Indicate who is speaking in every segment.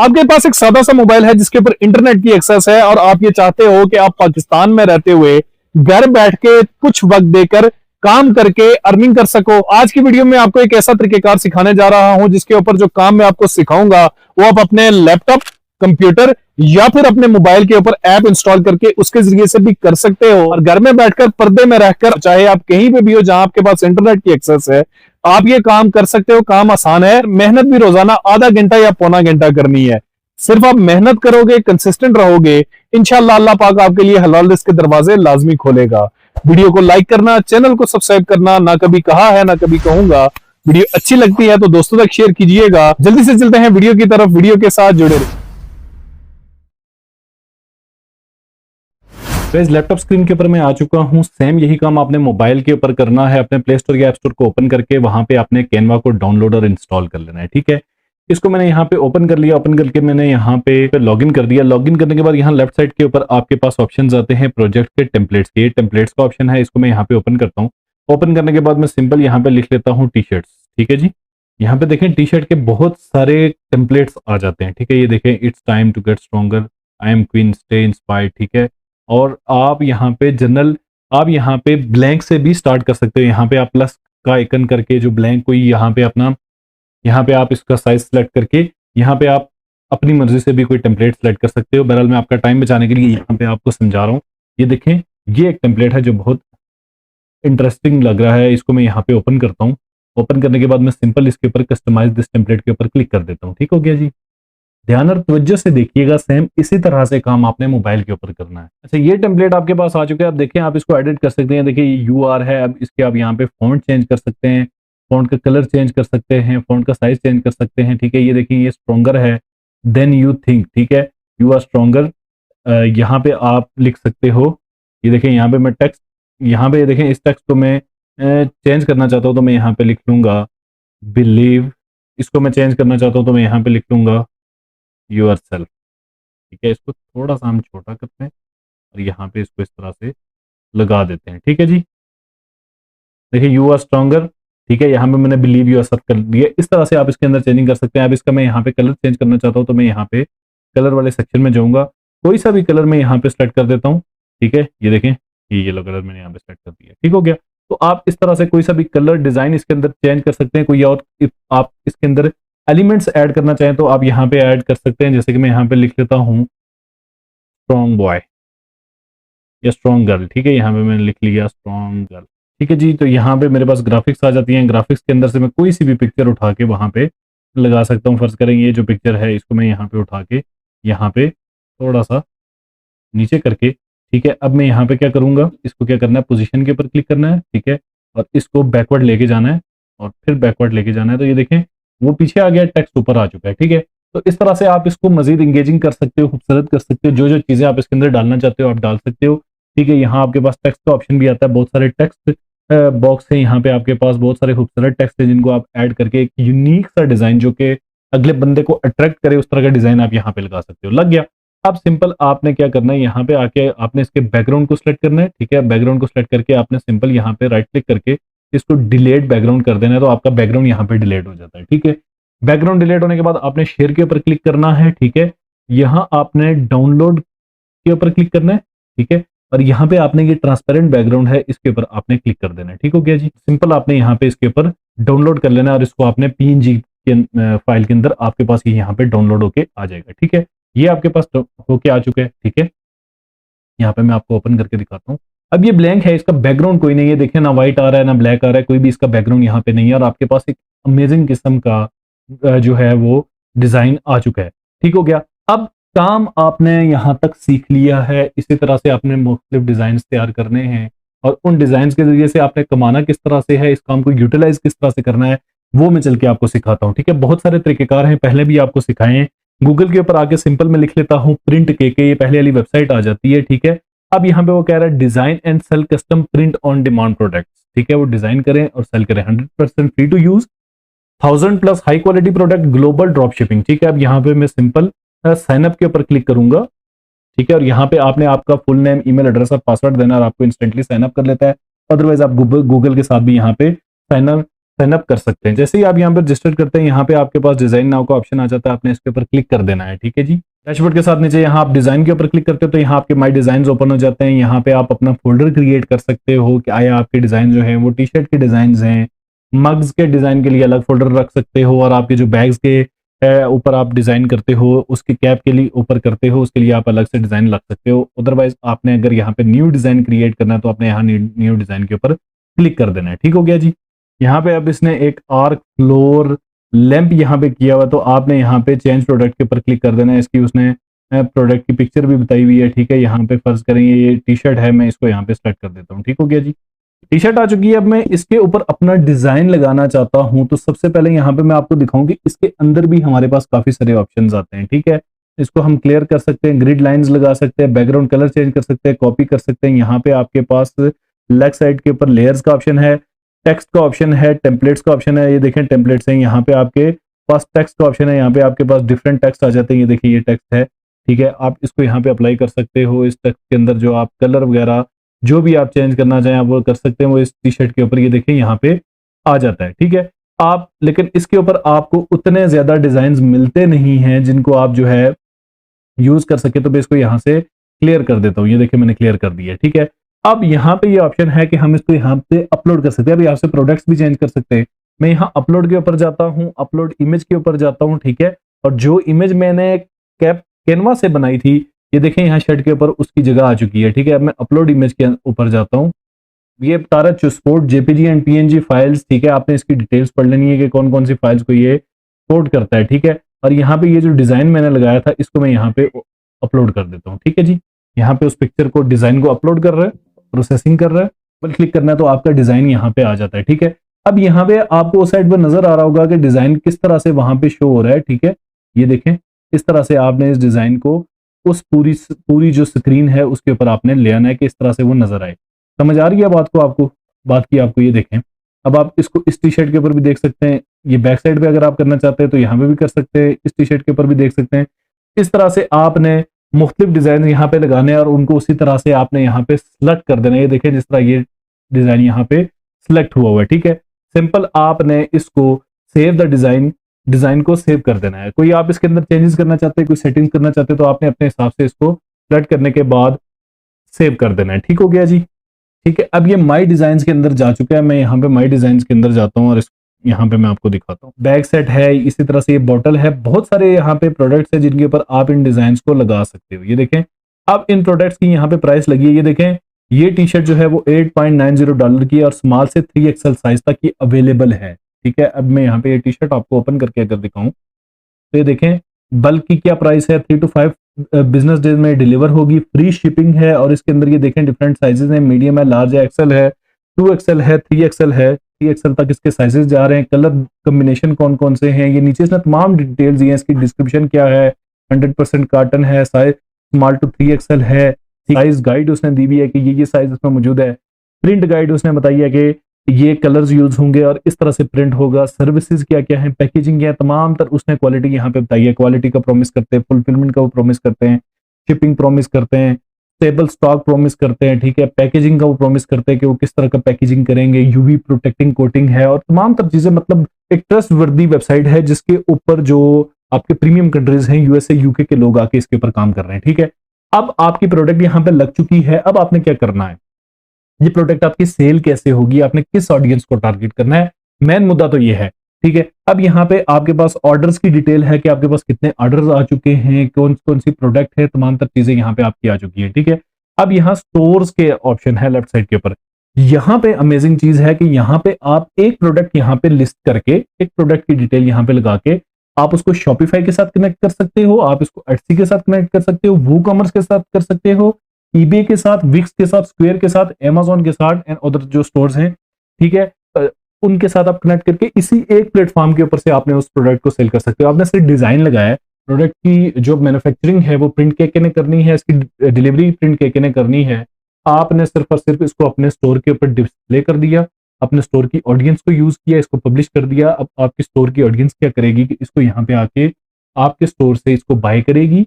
Speaker 1: आपके पास एक सादा सा मोबाइल है जिसके ऊपर इंटरनेट की एक्सेस है और आप ये चाहते हो कि आप पाकिस्तान में रहते हुए घर बैठ के कुछ वक्त देकर काम करके अर्निंग कर सको। आज की वीडियो में आपको एक ऐसा तरीकेकार सिखाने जा रहा हूं जिसके ऊपर जो काम मैं आपको सिखाऊंगा वो आप अपने लैपटॉप, कंप्यूटर या फिर अपने मोबाइल के ऊपर ऐप इंस्टॉल करके उसके जरिए से भी कर सकते हो और घर में बैठकर पर्दे में रहकर, चाहे आप कहीं पे भी हो जहां आपके पास इंटरनेट की एक्सेस है, आप ये काम कर सकते हो। काम आसान है, मेहनत भी रोजाना आधा घंटा या पौना घंटा करनी है। सिर्फ आप मेहनत करोगे, कंसिस्टेंट रहोगे, इंशाअल्लाह अल्लाह पाक आपके लिए हलाल रिज़्क के दरवाजे लाजमी खोलेगा। वीडियो को लाइक करना, चैनल को सब्सक्राइब करना ना कभी कहा है ना कभी कहूंगा। वीडियो अच्छी लगती है तो दोस्तों तक शेयर कीजिएगा। जल्दी से चलते हैं वीडियो की तरफ, वीडियो के साथ जुड़े रहिए। इस लैपटॉप स्क्रीन के ऊपर मैं आ चुका हूं। सेम यही काम आपने मोबाइल के ऊपर करना है। अपने प्ले स्टोर या ऐप स्टोर को ओपन करके वहां पे आपने कैनवा को डाउनलोड और इंस्टॉल कर लेना है। ठीक है, इसको मैंने यहाँ पे ओपन कर लिया। ओपन करके मैंने यहाँ पे लॉगिन कर दिया। लॉगिन करने के बाद यहाँ लेफ्ट साइड के ऊपर आपके पास ऑप्शन आते हैं प्रोजेक्ट के टेम्पलेट्स के। टेम्पलेट्स का ऑप्शन है, इसको मैं यहाँ पे ओपन करता हूँ। ओपन करने के बाद मैं सिंपल यहाँ पे लिख लेता हूँ टी शर्ट्स। ठीक है जी, यहाँ पे देखें टी शर्ट के बहुत सारे टेम्पलेट्स आ जाते हैं। ठीक है, ये देखें, it's time to get stronger, I am queen, stay inspired. ठीक है, और आप यहाँ पे जनरल, आप यहाँ पे ब्लैंक से भी स्टार्ट कर सकते हो। यहाँ पे आप प्लस का आइकन करके जो ब्लैंक कोई यहाँ पे अपना, यहाँ पे आप इसका साइज सेलेक्ट करके यहाँ पे आप अपनी मर्जी से भी कोई टेम्पलेट सेलेक्ट कर सकते हो। बहरहाल मैं आपका टाइम बचाने के लिए यहाँ पे आपको समझा रहा हूँ। ये देखें, ये एक टेम्पलेट है जो बहुत इंटरेस्टिंग लग रहा है। इसको मैं यहाँ पे ओपन करता हूँ। ओपन करने के बाद मैं सिंपल इसके ऊपर कस्टमाइज दिस टेम्पलेट के ऊपर क्लिक कर देता हूँ। ठीक हो गया जी। ध्यान और तवज्जो से देखिएगा, सेम इसी तरह से काम आपने मोबाइल के ऊपर करना है। अच्छा, ये टेम्पलेट आपके पास आ चुके हैं। आप देखें, आप इसको एडिट कर सकते हैं। देखिए ये UR है, अब इसके आप यहाँ पे फॉन्ट चेंज कर सकते हैं, फॉन्ट का कलर चेंज कर सकते हैं, फॉन्ट का साइज चेंज कर सकते हैं। ठीक है, ये देखिए, ये स्ट्रॉन्गर है देन यू थिंक। ठीक है, यू आर स्ट्रॉन्गर, यहाँ पे आप लिख सकते हो। ये देखें, यहाँ पे मैं टेक्स्ट, यहाँ पे देखें इस टेक्स्ट को मैं चेंज करना चाहता हूँ तो मैं यहाँ पे लिख लूंगा बिलीव। इसको मैं चेंज करना चाहता हूँ तो मैं यहाँ पे लिख लूंगा योर सेल्फ। ठीक है, इसको थोड़ा सा हम छोटा करते हैं और यहाँ पे इसको इस तरह से लगा देते हैं। ठीक है जी, देखिए यू आर स्ट्रॉन्गर। ठीक है, यहाँ पे मैंने बिलीव यू आर सेल्फ कर दिया। इस तरह से आप इसके अंदर चेंजिंग कर सकते हैं। अब इसका मैं यहाँ पे कलर चेंज करना चाहता हूँ तो मैं यहाँ पे कलर वाले सेक्शन में जाऊंगा, कोई सा भी कलर मैं यहाँ पे सेलेक्ट कर देता हूँ। ठीक है, ये देखें, ये येलो कलर मैंने यहाँ पे सेलेक्ट कर दिया। ठीक हो गया। तो आप इस तरह से कोई सा भी कलर डिजाइन इसके अंदर चेंज कर सकते हैं। कोई और आप इसके अंदर एलिमेंट्स ऐड करना चाहें तो आप यहाँ पे ऐड कर सकते हैं। जैसे कि मैं यहाँ पे लिख लेता हूँ स्ट्रॉन्ग बॉय या स्ट्रॉन्ग गर्ल। ठीक है, यहाँ पे मैंने लिख लिया स्ट्रॉन्ग गर्ल। ठीक है जी, तो यहाँ पे मेरे पास ग्राफिक्स आ जाती हैं। ग्राफिक्स के अंदर से मैं कोई सी भी पिक्चर उठा के वहाँ पे लगा सकता हूँ। फर्ज करें ये जो पिक्चर है इसको मैं यहाँ पे उठा के यहाँ पे थोड़ा सा नीचे करके, ठीक है, अब मैं यहाँ पे क्या करूँगा, इसको क्या करना है, पोजीशन के ऊपर क्लिक करना है। ठीक है, और इसको बैकवर्ड लेके जाना है और फिर बैकवर्ड लेके जाना है। तो ये देखें, वो पीछे आ गया, टेक्स्ट ऊपर आ चुका है। ठीक है, तो इस तरह से आप इसको मजीद इंगेजिंग कर सकते हो, खूबसूरत कर सकते हो। जो जो चीजें आप इसके अंदर डालना चाहते हो आप डाल सकते हो। ठीक है, यहाँ आपके पास टेक्स्ट का ऑप्शन भी आता है। बहुत सारे टेक्स्ट बॉक्स है यहाँ पे आपके पास, बहुत सारे खूबसूरत टेक्स्ट है जिनको आप ऐड करके एक यूनिक सा डिजाइन जो कि अगले बंदे को अट्रैक्ट करे उस तरह का डिजाइन आप यहाँ पे लगा सकते हो। लग गया। अब सिंपल आपने क्या करना है, यहाँ पे आके आपने इसके बैकग्राउंड को सिलेक्ट करना है। ठीक है, बैकग्राउंड को सिलेक्ट करके आपने सिंपल यहाँ पे राइट क्लिक करके इसको डिलीट बैकग्राउंड कर देना है। तो आपका बैकग्राउंड यहाँ पे डिलीट हो जाता है। ठीक है, बैकग्राउंड डिलीट होने के बाद आपने शेयर के ऊपर क्लिक करना है। ठीक है, यहाँ आपने डाउनलोड के ऊपर क्लिक करना है। ठीक है, और यहाँ पे आपने ये ट्रांसपेरेंट बैकग्राउंड है इसके ऊपर आपने क्लिक कर देना है। ठीक हो गया जी। सिंपल आपने यहाँ पे इसके ऊपर डाउनलोड कर लेना है और इसको आपने PNG के फाइल के अंदर आपके पास ये यहाँ पे डाउनलोड होके आ जाएगा। ठीक है, ये आपके पास होके आ चुका है। ठीक है, यहाँ पे मैं आपको ओपन करके दिखाता हूँ। अब ये ब्लैंक है, इसका बैकग्राउंड कोई नहीं है। देखिए, ना व्हाइट आ रहा है ना ब्लैक आ रहा है, कोई भी इसका बैकग्राउंड यहाँ पे नहीं है और आपके पास एक अमेजिंग किस्म का जो है वो डिजाइन आ चुका है। ठीक हो गया। अब काम आपने यहाँ तक सीख लिया है। इसी तरह से आपने मुख्तलिफ डिजाइन तैयार करने हैं और उन डिजाइन के जरिए से आपने कमाना किस तरह से है, इस काम को यूटिलाइज किस तरह से करना है, वो मैं चल के आपको सिखाता हूँ। ठीक है, बहुत सारे तरीकेकार हैं, पहले भी आपको सिखाए हैं। गूगल के ऊपर आके सिंपल में लिख लेता हूँ प्रिंट के, ये पहले वाली वेबसाइट आ जाती है। ठीक है, अब यहाँ पे वो कह रहा है design and sell custom print on demand products. ठीक है, वो डिजाइन करें और सेल करें, 100% free to use, 1000+ high quality product, global drop shipping. ठीक है, अब यहाँ पे मैं सिंपल साइन अप के ऊपर क्लिक करूंगा। ठीक है, और यहाँ पे आपने आपका फुल नेम, ईमेल एड्रेस और पासवर्ड देना और आपको इंस्टेंटली साइन अप कर लेता है। अदरवाइज आप गूगल के साथ भी यहाँ पे साइन अप कर सकते हैं। जैसे ही आप यहाँ पे रजिस्टर करते हैं, यहाँ पे आपके पास डिजाइन नाउ का ऑप्शन आ जाता है, आपने इसके ऊपर क्लिक कर देना है। ठीक है जी। डैशबोर्ड के साथ नीचे यहाँ आप डिजाइन के ऊपर क्लिक करते हो तो यहाँ आपके माई डिजाइन ओपन हो जाते हैं। यहाँ पे आप अपना फोल्डर क्रिएट कर सकते हो कि आया आपके डिजाइन जो है वो टी शर्ट के डिजाइन हैं, मग्स के डिजाइन के लिए अलग फोल्डर रख सकते हो, और आपके जो बैग्स के ऊपर आप डिजाइन करते हो, उसके कैप के लिए ऊपर करते हो, उसके लिए आप अलग से डिजाइन रख सकते हो। अदरवाइज आपने अगर यहाँ पे न्यू डिजाइन क्रिएट करना है तो आपने यहाँ न्यू डिजाइन के ऊपर क्लिक कर देना है। ठीक हो गया जी। यहाँ पे अब इसने एक आर्क फ्लोर लैंप यहाँ पे किया हुआ, तो आपने यहाँ पे चेंज प्रोडक्ट के ऊपर क्लिक कर देना है। इसकी उसने प्रोडक्ट की पिक्चर भी बताई हुई है। ठीक है, यहाँ पे फर्ज करेंगे ये टी शर्ट है, मैं इसको यहाँ पे सेलेक्ट कर देता हूँ। ठीक हो गया जी। टी शर्ट आ चुकी है। अब मैं इसके ऊपर अपना डिजाइन लगाना चाहता हूं, तो सबसे पहले यहाँ पे मैं आपको दिखाऊं कि इसके अंदर भी हमारे पास काफी सारे ऑप्शंस आते हैं। ठीक है, इसको हम क्लियर कर सकते हैं, ग्रिड लाइंस लगा सकते हैं, बैकग्राउंड कलर चेंज कर सकते हैं, कॉपी कर सकते हैं। यहाँ पे आपके पास लेफ्ट साइड के ऊपर लेयर्स का ऑप्शन है, टेक्स्ट का ऑप्शन है, टेम्पलेट्स का ऑप्शन है। ये देखें टेम्पलेट्स हैं, यहाँ पे आपके पास टेक्स्ट का ऑप्शन है, यहाँ पे आपके पास डिफरेंट टेक्स्ट आ जाते हैं। ये देखिए ये टेक्स्ट है। ठीक है, आप इसको यहाँ पे अप्लाई कर सकते हो। इस टेक्स्ट के अंदर जो आप कलर वगैरह जो भी आप चेंज करना चाहें आप वो कर सकते हैं। वो इस टी शर्ट के ऊपर ये देखें यहाँ पे आ जाता है। ठीक है, आप लेकिन इसके ऊपर आपको उतने ज्यादा डिजाइन मिलते नहीं हैं जिनको आप जो है यूज कर सके, तो मैं इसको यहाँ से क्लियर कर देता हूँ। ये देखिए मैंने क्लियर कर दिया। ठीक है, अब यहाँ पे ये ऑप्शन है कि हम इसको यहाँ पे अपलोड कर सकते हैं। अब यहाँ से प्रोडक्ट्स भी चेंज कर सकते हैं। मैं यहाँ अपलोड के ऊपर जाता हूँ, अपलोड इमेज के ऊपर जाता हूँ। ठीक है, और जो इमेज मैंने कैनवा से बनाई थी, ये देखें यहाँ शर्ट के ऊपर उसकी जगह आ चुकी है। ठीक है, अब मैं अपलोड इमेज के ऊपर जाता हूँ। ये बता रहा है support JPG and PNG files. ठीक है, आपने इसकी डिटेल्स पढ़ लेनी है कि कौन कौन सी फाइल्स को ये सपोर्ट करता है। ठीक है, और यहाँ पे ये जो डिजाइन मैंने लगाया था इसको मैं यहाँ पे अपलोड कर देता हूँ। ठीक है जी, यहाँ पे उस पिक्चर को डिजाइन को अपलोड कर रहा है, प्रोसेसिंग कर रहा है, बल क्लिक करना है तो आपका डिजाइन यहाँ पे आ जाता है। ठीक है, अब यहाँ पे आपको उस साइड पर नजर आ रहा होगा कि डिजाइन किस तरह से वहां पे शो हो रहा है। ठीक है, ये देखें इस तरह से आपने इस डिजाइन को उस पूरी जो स्क्रीन है उसके ऊपर आपने ले आना है कि इस तरह से वो नजर आए। समझ आ रही है बात को? आपको बात की आपको ये देखें। अब आप इसको इस टी शर्ट के ऊपर भी देख सकते हैं, ये बैक साइड पे अगर आप करना चाहते हैं तो यहाँ पे भी कर सकते हैं, इस टी शर्ट के ऊपर भी देख सकते हैं। इस तरह से आपने मुख्तलिफ डिजाइन यहाँ पे लगाने और उनको उसी तरह से आपने यहाँ पे सिलेक्ट कर देना। ये देखें जिस तरह ये डिजाइन यहाँ पे सिलेक्ट हुआ हुआ है। ठीक है, सिंपल आपने इसको सेव द डिजाइन को सेव कर देना है। कोई आप इसके अंदर चेंजेस करना चाहते हैं, कोई सेटिंग्स करना चाहते हैं तो आपने अपने हिसाब से इसको सिलेक्ट करने के बाद सेव कर देना है। ठीक हो गया जी। ठीक है, अब ये माई डिजाइन के अंदर जा चुका है। मैं यहाँ पे माई डिजाइन के अंदर जाता हूँ और यहाँ पे मैं आपको दिखाता हूँ। बैग सेट है, इसी तरह से ये बॉटल है, बहुत सारे यहाँ पे प्रोडक्ट्स है जिनके ऊपर आप इन डिजाइन को लगा सकते हो। ये देखें अब इन प्रोडक्ट्स की यहाँ पे प्राइस लगी है। ये देखें ये टी शर्ट जो है वो $8.90 की है और स्मॉल से 3XL साइज तक की अवेलेबल है। ठीक है, अब मैं यहाँ पे ये टी शर्ट आपको ओपन करके अगर दिखाऊं तो ये देखें बल्क की क्या प्राइस है, 3 to 5 बिजनेस डेज में डिलीवर होगी, फ्री शिपिंग है। और इसके अंदर ये देखें डिफरेंट साइजेस हैं, मीडियम है, लार्ज है, एक्सेल है, 2XL है, 3XL है, 3XL तक इसके साइजेस जा रहे हैं। कलर कॉम्बिनेशन कौन कौन से हैं ये नीचे इसने तमाम डिटेल्स दी हैं। इसकी डिस्क्रिप्शन क्या है, 100% कॉटन है, साइज स्मॉल टू 3XL है, साइज गाइड उसने दी हुई है कि ये साइज उसमें मौजूद है, प्रिंट गाइड उसने बताई है कि ये कलर्स यूज होंगे और इस तरह से प्रिंट होगा, सर्विसेज क्या क्या है, पैकेजिंग क्या है, तमाम तर उसने क्वालिटी यहाँ पे बताई है। क्वालिटी का प्रॉमिस करते हैं, फुलफिलमेंट का वो प्रॉमिस करते हैं, शिपिंग प्रॉमिस करते हैं, स्टेबल स्टॉक प्रॉमिस करते हैं। ठीक है, पैकेजिंग का वो प्रॉमिस करते हैं कि वो किस तरह का पैकेजिंग करेंगे, यूवी प्रोटेक्टिंग कोटिंग है और तमाम तर चीजें। मतलब एक ट्रस्ट वर्दी वेबसाइट है जिसके ऊपर जो आपके प्रीमियम कंट्रीज हैं, यूएसए यूके के लोग आके इसके ऊपर काम कर रहे हैं। ठीक है, अब आपकी प्रोडक्ट यहाँ पे लग चुकी है। अब आपने क्या करना है, ये प्रोडक्ट आपकी सेल कैसे होगी, आपने किस ऑडियंस को टारगेट करना है, मेन मुद्दा तो ये है। ठीक है, अब यहाँ पे आपके पास ऑर्डर्स की डिटेल है कि आपके पास कितने ऑर्डर्स आ चुके हैं, कौन कौन सी प्रोडक्ट है, तमाम तर चीजें यहाँ पे आपकी आ चुकी है। ठीक है, अब यहाँ स्टोर्स के ऑप्शन है लेफ्ट साइड के ऊपर। यहाँ पे अमेजिंग चीज है कि यहाँ पे आप एक प्रोडक्ट यहाँ पे लिस्ट करके एक प्रोडक्ट की डिटेल यहाँ पे लगा के आप उसको शॉपिफाई के साथ कनेक्ट कर सकते हो, आप इसको एटसी के साथ कनेक्ट कर सकते हो, वू कॉमर्स के साथ कर सकते हो, ईबे के साथ, विक्स के साथ, स्क्वायर के साथ, अमेजोन के साथ एंड अदर जो स्टोर्स हैं। ठीक है, उनके साथ आप कनेक्ट करके इसी एक प्लेटफॉर्म के ऊपर से आपने उस प्रोडक्ट को सेल कर सकते हो। आपने सिर्फ डिजाइन लगाया है, प्रोडक्ट की जो मैन्युफैक्चरिंग है वो प्रिंट केके ने करनी है, इसकी डिलीवरी प्रिंट केके ने करनी है। आपने सिर्फ और सिर्फ इसको अपने स्टोर के ऊपर डिस्प्ले कर दिया, अपने स्टोर की ऑडियंस को यूज किया, इसको पब्लिश कर दिया। अब आपकी स्टोर की ऑडियंस क्या करेगी कि इसको यहाँ पे आके आपके स्टोर से इसको बाय करेगी।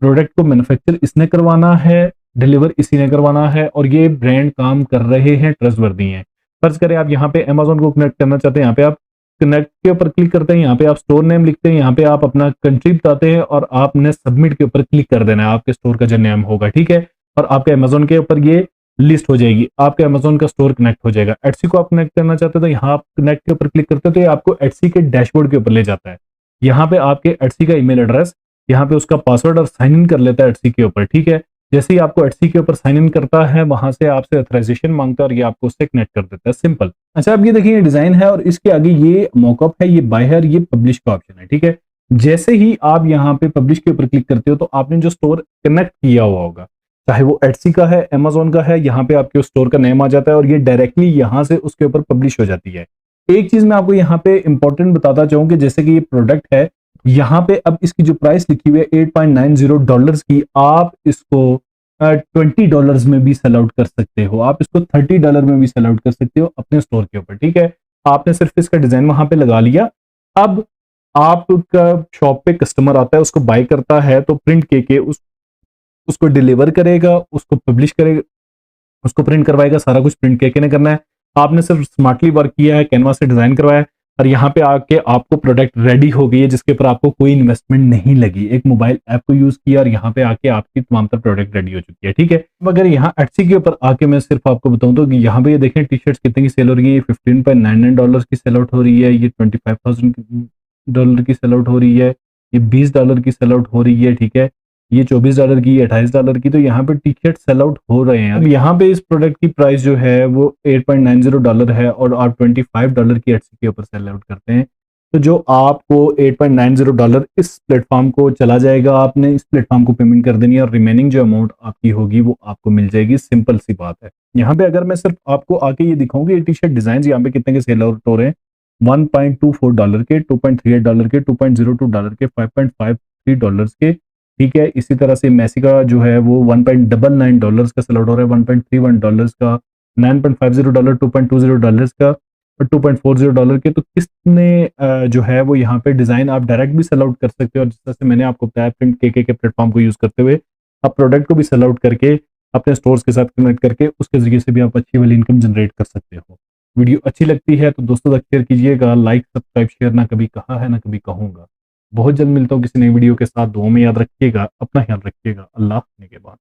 Speaker 1: प्रोडक्ट को मैन्युफैक्चर इसने करवाना है, डिलीवर इसी ने करवाना है और ये ब्रांड काम कर रहे हैं, ट्रस्टवर्दी हैं। फर्ज करें आप यहाँ पे अमेजोन को कनेक्ट करना चाहते हैं, यहाँ पे आप कनेक्ट के ऊपर क्लिक करते हैं, यहाँ पे आप स्टोर नेम लिखते हैं, यहाँ पे आप अपना कंट्री बताते हैं और आपने सबमिट के ऊपर क्लिक कर देना है। आपके स्टोर का जो नेम होगा, ठीक है, और आपके अमेजोन के ऊपर ये लिस्ट हो जाएगी, आपके अमेजोन का स्टोर कनेक्ट हो जाएगा। एटसी को आप कनेक्ट करना चाहते हो तो यहाँ आप कनेक्ट के ऊपर क्लिक करते हो तो ये आपको एटसी के डैशबोर्ड के ऊपर ले जाता है। यहाँ पे आपके एटसी का ईमेल एड्रेस, यहाँ पे उसका पासवर्ड और साइन इन कर लेता है एटसी के ऊपर, ठीक है। जैसे ही आपको एटसी के ऊपर साइन इन करता है, वहां से आपसे ऑथराइजेशन मांगता है और ये आपको उससे कनेक्ट कर देता है, सिंपल। अच्छा, अब ये देखिए, ये डिजाइन है और इसके आगे ये मॉकअप है, ये बाय है और ये पब्लिश का ऑप्शन है, ठीक है। जैसे ही आप यहाँ पे पब्लिश के ऊपर क्लिक करते हो तो आपने जो स्टोर कनेक्ट किया हुआ होगा, चाहे वो एटसी का है, अमेजोन का है, यहाँ पे आपके स्टोर का नेम आ जाता है और ये डायरेक्टली यहाँ से उसके ऊपर पब्लिश हो जाती है। एक चीज मैं आपको यहाँ पे इंपॉर्टेंट बताता चाहूँ कि जैसे कि ये प्रोडक्ट है, यहाँ पे अब इसकी जो प्राइस लिखी हुई है $8.90 की, आप इसको $20 में भी सेल आउट कर सकते हो, आप इसको $30 में भी सेल आउट कर सकते हो अपने स्टोर के ऊपर, ठीक है। आपने सिर्फ इसका डिजाइन वहां पे लगा लिया। अब आपका शॉप पे कस्टमर आता है, उसको बाय करता है तो प्रिंट के उसको डिलीवर करेगा, उसको पब्लिश करेगा, उसको प्रिंट करवाएगा, सारा कुछ प्रिंट के ने करना है। आपने सिर्फ स्मार्टली वर्क किया है, कैनवा से डिजाइन करवाया है और यहाँ पे आके आपको प्रोडक्ट रेडी हो गई है जिसके ऊपर आपको कोई इन्वेस्टमेंट नहीं लगी। एक मोबाइल ऐप को यूज किया और यहाँ पे आके आपकी तमाम तर प्रोडक्ट रेडी हो चुकी है, ठीक है। अगर यहाँ एटसी के ऊपर आके मैं सिर्फ आपको बताऊं तो यहाँ पे ये देखें टी शर्ट्स कितने की सेल हो रही है, ये $15.99 की सेल आउट हो रही है, ये $25,000 की सेल आउट हो रही है, ये $20 की सेल आउट हो रही है, ठीक है, ये $24 की, $28 की। तो यहाँ पे टी शर्ट सेल आउट हो रहे हैं। अब यहाँ पे इस प्रोडक्ट की प्राइस जो है वो $8.90 है और आप $25 की एटसी के ऊपर सेल आउट करते हैं तो जो आपको $8.90 इस प्लेटफॉर्म को चला जाएगा, आपने इस प्लेटफॉर्म को पेमेंट कर देनी है और रिमेनिंग जो अमाउंट आपकी होगी वो आपको मिल जाएगी, सिंपल सी बात है। यहाँ पे अगर मैं सिर्फ आपको आके ये दिखाऊं कि ये टी शर्ट डिजाइन यहाँ पे कितने के सेल आउट हो रहे हैं, $1.24 के, $2.38 के, $2.02 के, $5.53 के, ठीक है। इसी तरह से मैसी का जो है वो $1.99 का सेल आउट हो रहा है, $1.31 का, $9.50, $2.20 का और $2.40 के। तो किसने जो है वो यहाँ पे डिजाइन आप डायरेक्ट भी सेल आउट कर सकते हो और जिस तरह से मैंने आपको बताया प्रिंट के प्लेटफॉर्म को यूज करते हुए आप प्रोडक्ट को भी सेल आउट करके अपने स्टोर्स के साथ कनेक्ट करके उसके जरिए से भी आप अच्छी वाली इनकम जनरेट कर सकते हो। वीडियो अच्छी लगती है तो दोस्तों तक शेयर कीजिएगा, लाइक सब्सक्राइब शेयर ना कभी कहा है ना कभी कहूंगा। बहुत जल्द मिलता हूँ किसी नई वीडियो के साथ। दुआ में याद रखिएगा, अपना ख्याल रखिएगा। अल्लाह के बाद।